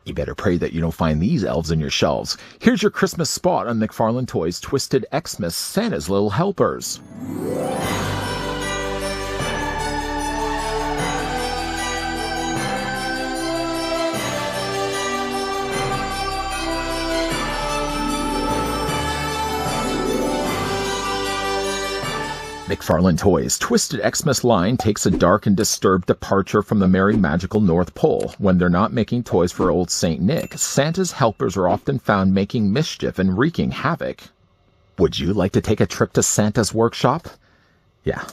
You better pray that you don't find these elves in your shelves. Here's your Christmas spot on McFarlane Toys' Twisted Xmas Santa's Little Helpers. McFarlane Toys' Twisted Xmas line takes a dark and disturbed departure from the merry magical North Pole. When they're not making toys for old Saint Nick, Santa's helpers are often found making mischief and wreaking havoc. Would you like to take a trip to Santa's workshop? Yeah,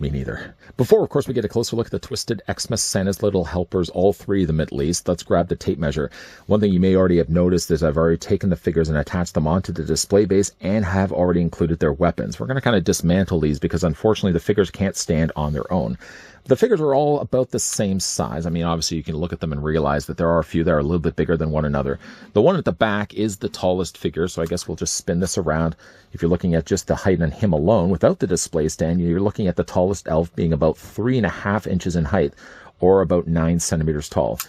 me neither. Before, of course, we get a closer look at the Twisted Xmas Santa's Little Helpers, all three of them at least, let's grab the tape measure. One thing you may already have noticed is I've already taken the figures and attached them onto the display base and have already included their weapons. We're going to kind of dismantle these because unfortunately the figures can't stand on their own. The figures are all about the same size. I mean, obviously you can look at them and realize that there are a few that are a little bit bigger than one another. The one at the back is the tallest figure, so I guess we'll just spin this around. If you're looking at just the height on him alone, without the display stand, you're looking at the tallest elf being about 3.5 inches in height, or about 9 centimeters tall.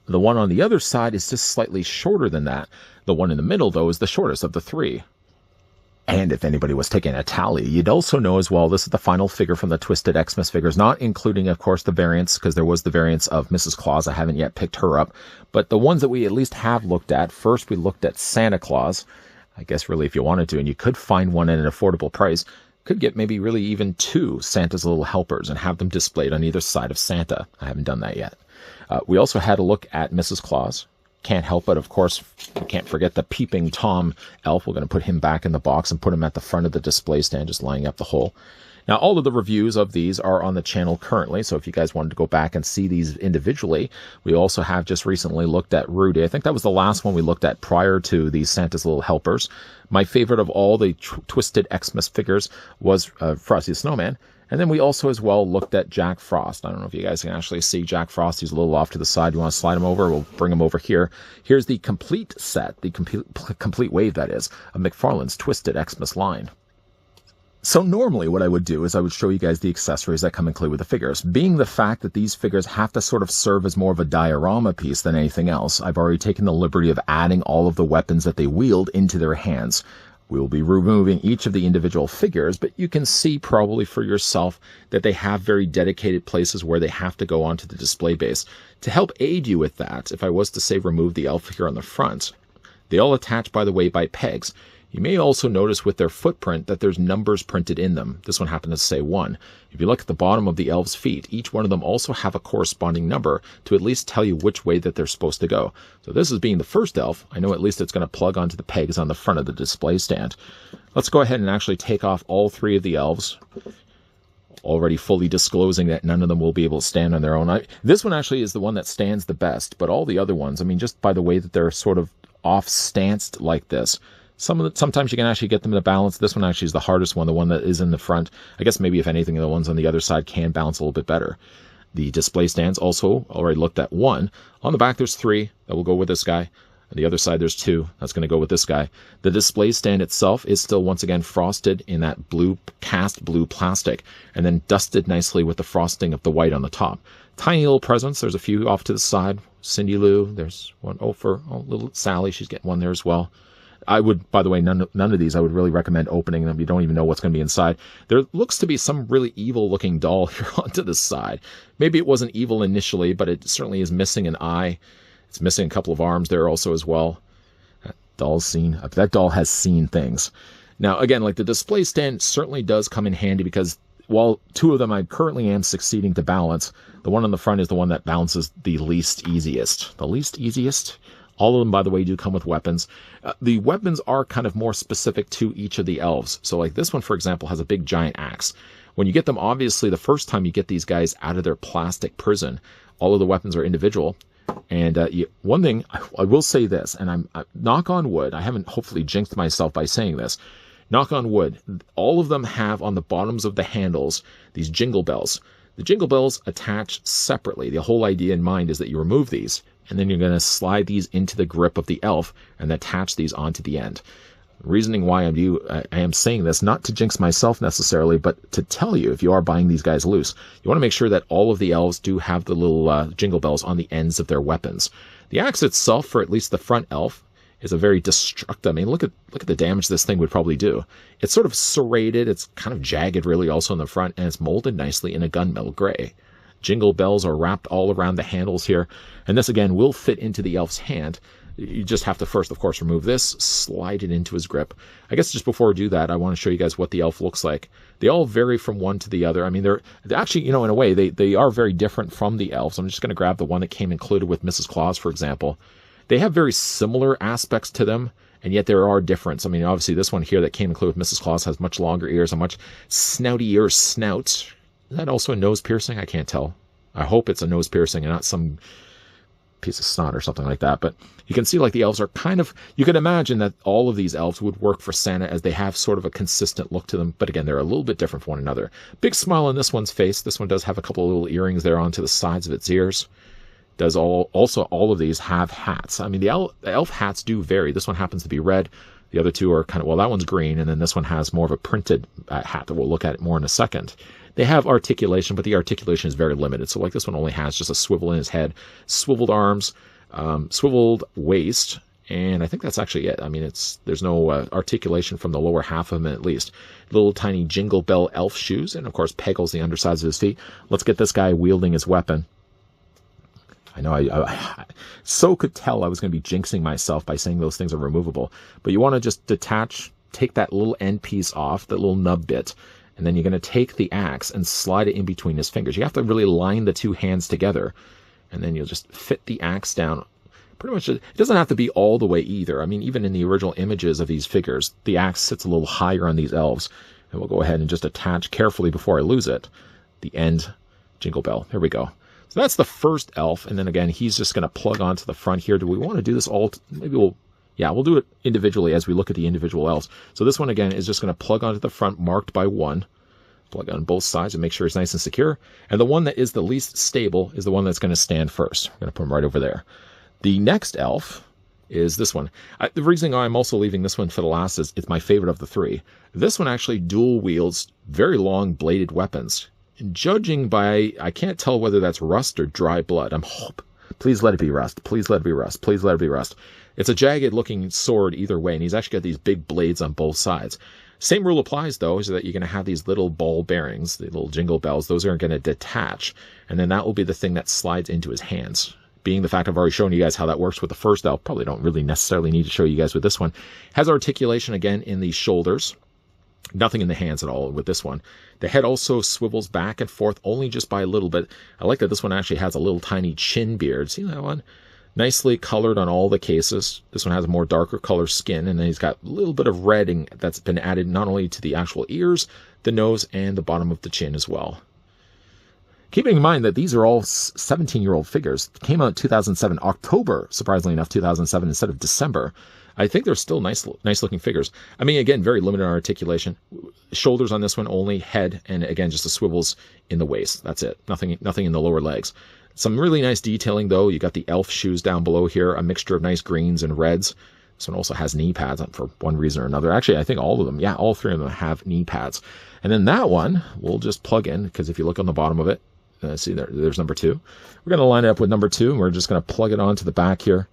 The one on the other side is just slightly shorter than that. The one in the middle, though, is the shortest of the three. And if anybody was taking a tally, you'd also know as well, this is the final figure from the Twisted Xmas figures, not including, of course, the variants, because there was the variants of Mrs. Claus. I haven't yet picked her up. But the ones that we at least have looked at, first we looked at Santa Claus. I guess really if you wanted to, and you could find one at an affordable price, could get maybe really even 2 Santa's Little Helpers and have them displayed on either side of Santa. I haven't done that yet. We also had a look at Mrs. Claus. Can't help but, of course, we can't forget the peeping Tom elf. We're going to put him back in the box and put him at the front of the display stand, just lining up the hole. Now, all of the reviews of these are on the channel currently, so if you guys wanted to go back and see these individually, we also have just recently looked at Rudy. I think that was the last one we looked at prior to the Santa's Little Helpers. My favorite of all the Twisted Xmas figures was Frosty the Snowman. And then we also as well looked at Jack Frost. I don't know if you guys can actually see Jack Frost. He's a little off to the side. You want to slide him over? We'll bring him over here. Here's the complete set, the complete wave, that is, of McFarlane's Twisted Xmas line. So normally what I would do is I would show you guys the accessories that come included with the figures. Being the fact that these figures have to sort of serve as more of a diorama piece than anything else, I've already taken the liberty of adding all of the weapons that they wield into their hands. We will be removing each of the individual figures, but you can see probably for yourself that they have very dedicated places where they have to go onto the display base. To help aid you with that, if I was to say remove the elf here on the front, they all attach, by the way, by pegs. You may also notice with their footprint that there's numbers printed in them. This one happens to say 1. If you look at the bottom of the elves' feet, each one of them also have a corresponding number to at least tell you which way that they're supposed to go. So this is being the first elf. I know at least it's going to plug onto the pegs on the front of the display stand. Let's go ahead and actually take off all 3 of the elves, already fully disclosing that none of them will be able to stand on their own. This one actually is the one that stands the best, but all the other ones, I mean, just by the way that they're sort of off-stanced like this, sometimes you can actually get them to balance. This one actually is the hardest one, the one that is in the front. I guess maybe if anything, the ones on the other side can balance a little bit better. The display stands also already looked at 1. On the back, there's 3 that will go with this guy. On the other side, there's 2. That's going to go with this guy. The display stand itself is still, once again, frosted in that blue, cast blue plastic, and then dusted nicely with the frosting of the white on the top. Tiny little presents. There's a few off to the side. Cindy Lou. There's one. Little Sally. She's getting one there as well. I would, by the way, none of these I would really recommend opening them. You don't even know what's going to be inside. There looks to be some really evil-looking doll here onto the side. Maybe it wasn't evil initially, but it certainly is missing an eye. It's missing a couple of arms there also as well. That doll has seen things. Now, again, like the display stand certainly does come in handy because while 2 of them I currently am succeeding to balance, the one on the front is the one that balances the least easiest. The least easiest? All of them, by the way, do come with weapons. The weapons are kind of more specific to each of the elves. So like this one, for example, has a big giant axe. When you get them, obviously, the first time you get these guys out of their plastic prison, all of the weapons are individual. And one thing, I will say this, and I'm knock on wood, I haven't hopefully jinxed myself by saying this, knock on wood, all of them have on the bottoms of the handles these jingle bells. The jingle bells attach separately. The whole idea in mind is that you remove these, and then you're going to slide these into the grip of the elf and attach these onto the end. Reasoning why I am saying this, not to jinx myself necessarily, but to tell you, if you are buying these guys loose, you want to make sure that all of the elves do have the little jingle bells on the ends of their weapons. The axe itself, for at least the front elf, is a very destructive. I mean, look at the damage this thing would probably do. It's sort of serrated. It's kind of jagged, really, also in the front, and it's molded nicely in a gunmetal gray. Jingle bells are wrapped all around the handles here, and this again will fit into the elf's hand. You just have to first, of course, remove this, slide it into his grip. I guess just before we do that, I want to show you guys what the elf looks like. They all vary from one to the other. I mean, they're actually, you know, in a way, they are very different from the elves. I'm just going to grab the one that came included with Mrs. Claus, for example. They have very similar aspects to them, and yet there are differences. I mean, obviously, this one here that came included with Mrs. Claus has much longer ears, a much snouty-ear snout. Is that also a nose piercing? I can't tell. I hope it's a nose piercing and not some piece of snot or something like that. But you can see like the elves are kind of, you can imagine that all of these elves would work for Santa as they have sort of a consistent look to them. But again, they're a little bit different from one another. Big smile on this one's face. This one does have a couple of little earrings there onto the sides of its ears. Also all of these have hats. I mean, the elf hats do vary. This one happens to be red. The other two are kind of, well, that one's green, and then this one has more of a printed hat that we'll look at more in a second. They have articulation, but the articulation is very limited. So like this one only has just a swivel in his head, swiveled arms, swiveled waist, and I think that's actually it. I mean, there's no articulation from the lower half of him at least. Little tiny jingle bell elf shoes, and of course pegels the undersides of his feet. Let's get this guy wielding his weapon. I know I so could tell I was going to be jinxing myself by saying those things are removable. But you want to just detach, take that little end piece off, that little nub bit, and then you're going to take the axe and slide it in between his fingers. You have to really line the two hands together, and then you'll just fit the axe down. Pretty much, it doesn't have to be all the way either. I mean, even in the original images of these figures, the axe sits a little higher on these elves. And we'll go ahead and just attach carefully before I lose it, the end jingle bell. Here we go. So that's the first elf, and then again, he's just going to plug onto the front here. Do we want to do this all? Maybe we'll do it individually as we look at the individual elves. So this one, again, is just going to plug onto the front, marked by 1. Plug on both sides and make sure it's nice and secure. And the one that is the least stable is the one that's going to stand first. We're going to put him right over there. The next elf is this one. The reason I'm also leaving this one for the last is it's my favorite of the three. This one actually dual wields very long bladed weapons. Judging by, I can't tell whether that's rust or dry blood. Please let it be rust. Please let it be rust. Please let it be rust. It's a jagged looking sword either way, and he's actually got these big blades on both sides. Same rule applies though, is that you're going to have these little ball bearings, the little jingle bells. Those are going to detach, and then that will be the thing that slides into his hands. Being the fact I've already shown you guys how that works with the first elf, probably don't really necessarily need to show you guys with this one. Has articulation again in the shoulders. Nothing in the hands at all with this one. The head also swivels back and forth only just by a little bit. I like that this one actually has a little tiny chin beard. See that one? Nicely colored on all the cases. This one has a more darker color skin, and then he's got a little bit of redding that's been added not only to the actual ears, the nose, and the bottom of the chin as well. Keeping in mind that these are all 17-year-old figures. Came out in 2007, October, surprisingly enough, 2007 instead of December. I think they're still nice looking figures. I mean, again, very limited articulation. Shoulders on this one only, head, and again, just the swivels in the waist. That's it. Nothing in the lower legs. Some really nice detailing, though. You got the elf shoes down below here, a mixture of nice greens and reds. This one also has knee pads for one reason or another. Actually, I think all of them, yeah, all three of them have knee pads. And then that one, we'll just plug in, because if you look on the bottom of it, see there's number 2. We're going to line it up with number 2, and we're just going to plug it onto the back here.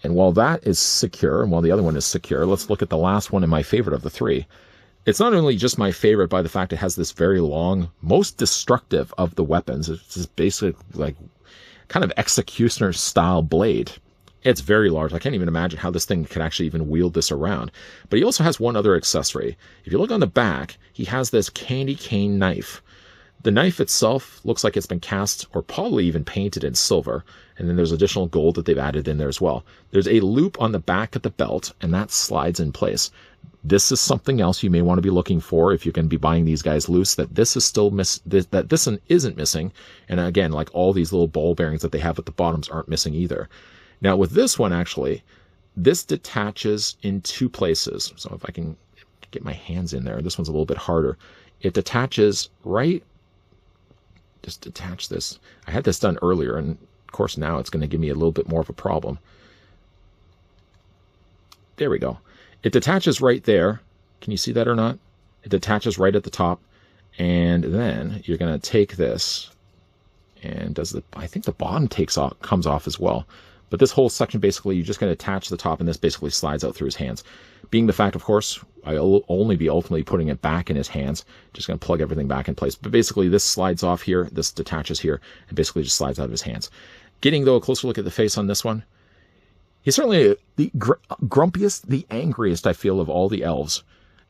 And while that is secure, and while the other one is secure, let's look at the last one and my favorite of the 3. It's not only just my favorite by the fact it has this very long, most destructive of the weapons. It's just basically like kind of executioner style blade. It's very large. I can't even imagine how this thing could actually even wield this around. But he also has one other accessory. If you look on the back, he has this candy cane knife. The knife itself looks like it's been cast or probably even painted in silver. And then there's additional gold that they've added in there as well. There's a loop on the back of the belt, and that slides in place. This is something else you may want to be looking for if you're going to be buying these guys loose, that this is still that this one isn't missing. And again, like all these little ball bearings that they have at the bottoms aren't missing either. Now with this one, actually, this detaches in 2 places. So if I can get my hands in there, this one's a little bit harder. It detaches right, just detach this. I had this done earlier, and of course now it's going to give me a little bit more of a problem. There we go. It detaches right there. Can you see that or not? It detaches right at the top. And then you're going to take this, and I think the bottom comes off as well. But this whole section, basically, you're just going to attach the top, and this basically slides out through his hands. Being the fact, of course, I'll only be ultimately putting it back in his hands. Just going to plug everything back in place. But basically, this slides off here, this detaches here, and basically just slides out of his hands. Getting, though, a closer look at the face on this one, he's certainly the grumpiest, the angriest, I feel, of all the elves.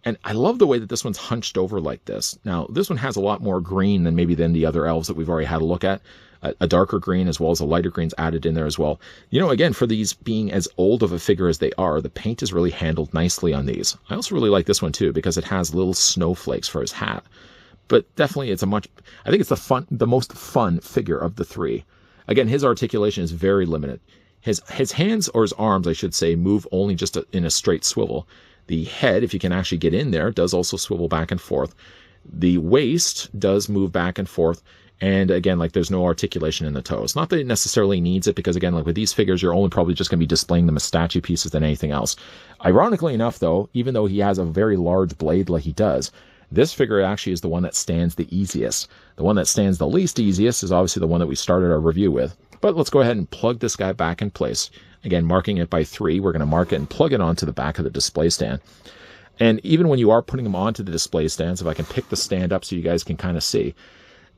And I love the way that this one's hunched over like this. Now, this one has a lot more green than the other elves that we've already had a look at. A darker green as well as a lighter green's added in there as well. You know, again, for these being as old of a figure as they are, the paint is really handled nicely on these. I also really like this one too because it has little snowflakes for his hat. But definitely I think it's the most fun figure of the three. Again, his articulation is very limited. His hands, or his arms, I should say, move only just in a straight swivel. The head, if you can actually get in there, does also swivel back and forth. The waist does move back and forth. And again, like there's no articulation in the toes. Not that it necessarily needs it, because again, like with these figures, you're only probably just going to be displaying them as statue pieces than anything else. Ironically enough, though, even though he has a very large blade like he does, this figure actually is the one that stands the easiest. The one that stands the least easiest is obviously the one that we started our review with. But let's go ahead and plug this guy back in place. Again, marking it by 3, we're going to mark it and plug it onto the back of the display stand. And even when you are putting them onto the display stands, if I can pick the stand up so you guys can kind of see,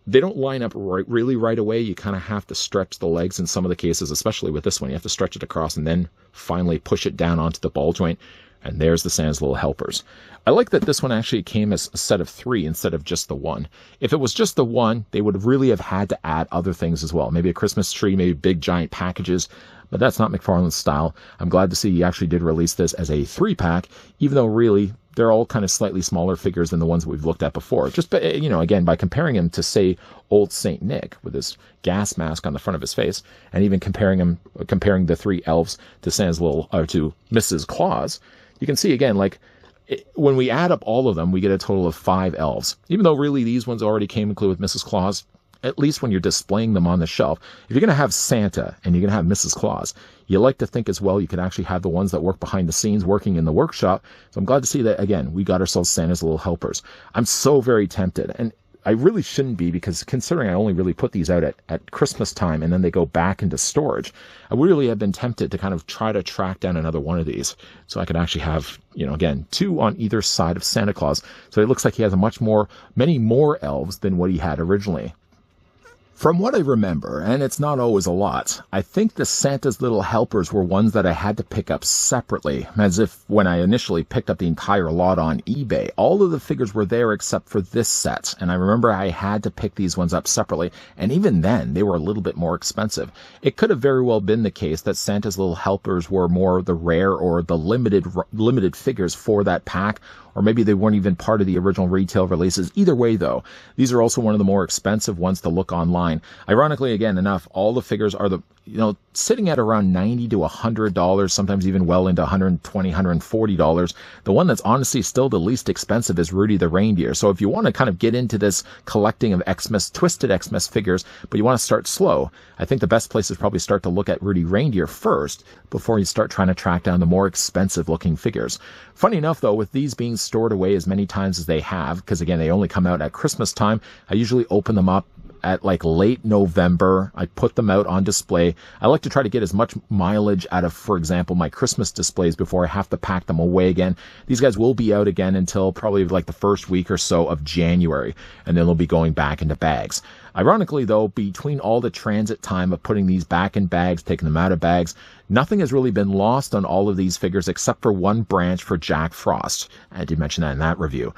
they don't line up really right away. You kind of have to stretch the legs in some of the cases, especially with this one. You have to stretch it across and then finally push it down onto the ball joint. And there's the Santa's Little Helpers. I like that this one actually came as a set of 3 instead of just the 1. If it was just the 1, they would really have had to add other things as well. Maybe a Christmas tree, maybe big giant packages. But that's not McFarlane's style. I'm glad to see he actually did release this as a 3-pack, even though really they're all kind of slightly smaller figures than the ones that we've looked at before. Just, you know, again, by comparing him to, say, old Saint Nick with his gas mask on the front of his face, and even comparing the 3 elves to to Mrs. Claus, you can see again, like when we add up all of them, we get a total of 5 elves. Even though really these ones already came included with Mrs. Claus, at least when you're displaying them on the shelf, if you're going to have Santa and you're going to have Mrs. Claus, you like to think as well you can actually have the ones that work behind the scenes working in the workshop. So I'm glad to see that, again, we got ourselves Santa's Little Helpers. I'm so very tempted, and I really shouldn't be, because considering I only really put these out at Christmas time and then they go back into storage, I would really have been tempted to kind of try to track down another one of these so I could actually have, you know, again, 2 on either side of Santa Claus. So it looks like he has many more elves than what he had originally. From what I remember, and it's not always a lot, I think the Santa's Little Helpers were ones that I had to pick up separately, as if when I initially picked up the entire lot on eBay, all of the figures were there except for this set, and I remember I had to pick these ones up separately, and even then, they were a little bit more expensive. It could have very well been the case that Santa's Little Helpers were more the rare or the limited figures for that pack, or maybe they weren't even part of the original retail releases. Either way, though, these are also one of the more expensive ones to look online. Ironically, again, enough, all the figures are sitting at around $90 to $100, sometimes even well into $120, $140. The one that's honestly still the least expensive is Rudy the Reindeer. So if you want to kind of get into this collecting of twisted Xmas figures, but you want to start slow, I think the best place is probably start to look at Rudy Reindeer first before you start trying to track down the more expensive looking figures. Funny enough, though, with these being stored away as many times as they have, because again, they only come out at Christmas time, I usually open them up at like late November. I put them out on display. I like to try to get as much mileage out of, for example, my Christmas displays before I have to pack them away again. These guys will be out again until probably like the first week or so of January, and then they'll be going back into bags. Ironically, though, between all the transit time of putting these back in bags, taking them out of bags, nothing has really been lost on all of these figures except for one branch for Jack Frost. I did mention that in that review.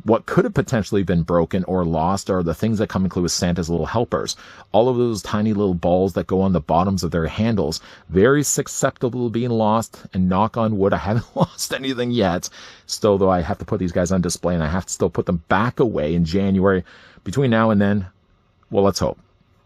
What could have potentially been broken or lost are the things that come included with Santa's Little Helpers. All of those tiny little balls that go on the bottoms of their handles, very susceptible to being lost, and knock on wood, I haven't lost anything yet. Still, though, I have to put these guys on display, and I have to still put them back away in January. Between now and then, well, let's hope.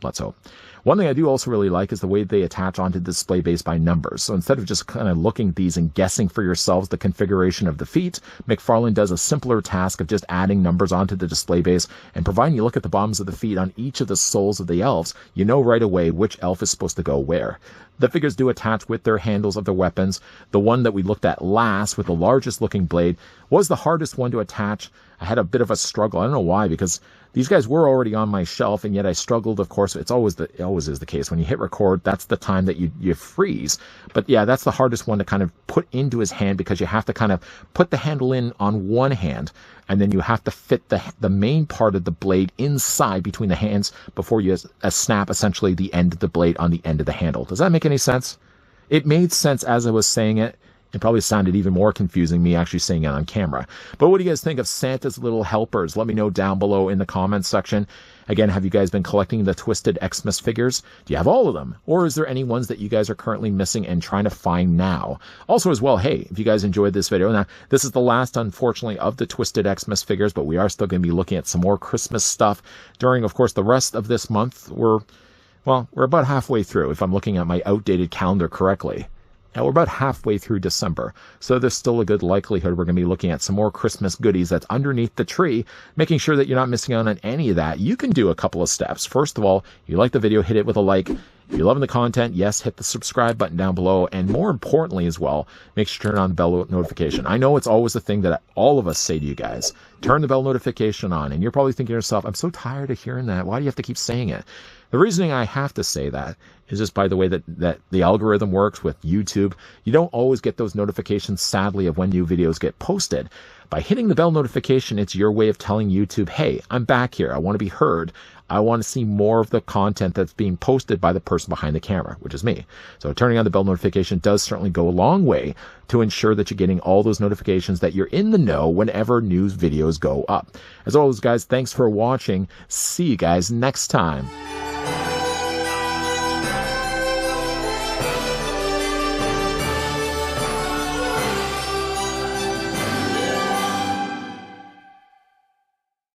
Let's hope. One thing I do also really like is the way they attach onto the display base by numbers. So instead of just kind of looking at these and guessing for yourselves the configuration of the feet, McFarlane does a simpler task of just adding numbers onto the display base, and providing you look at the bottoms of the feet on each of the soles of the elves, you know right away which elf is supposed to go where. The figures do attach with their handles of their weapons. The one that we looked at last with the largest looking blade was the hardest one to attach. I had a bit of a struggle. I don't know why, because these guys were already on my shelf, and yet I struggled. Of course, it always is the case. When you hit record, that's the time that you freeze. But yeah, that's the hardest one to kind of put into his hand, because you have to kind of put the handle in on one hand, and then you have to fit the main part of the blade inside between the hands before you snap essentially the end of the blade on the end of the handle. Does that make any sense? It made sense as I was saying it. It probably sounded even more confusing me actually saying it on camera. But what do you guys think of Santa's little helpers? Let me know down below in the comments section. Again, have you guys been collecting the Twisted Xmas figures? Do you have all of them? Or is there any ones that you guys are currently missing and trying to find now? Also as well, hey, if you guys enjoyed this video, now this is the last, unfortunately, of the Twisted Xmas figures, but we are still going to be looking at some more Christmas stuff during, of course, the rest of this month. We're about halfway through, if I'm looking at my outdated calendar correctly. Now, we're about halfway through December, so there's still a good likelihood we're going to be looking at some more Christmas goodies that's underneath the tree, making sure that you're not missing out on any of that. You can do a couple of steps. First of all, if you like the video, hit it with a like. If you're loving the content, yes, hit the subscribe button down below. And more importantly as well, make sure to turn on the bell notification. I know it's always the thing that all of us say to you guys. Turn the bell notification on. And you're probably thinking to yourself, I'm so tired of hearing that. Why do you have to keep saying it? The reasoning I have to say that is just by the way that the algorithm works with YouTube. You don't always get those notifications, sadly, of when new videos get posted. By hitting the bell notification, it's your way of telling YouTube, hey, I'm back here. I want to be heard. I want to see more of the content that's being posted by the person behind the camera, which is me. So turning on the bell notification does certainly go a long way to ensure that you're getting all those notifications, that you're in the know whenever news videos go up. As always, guys, thanks for watching. See you guys next time.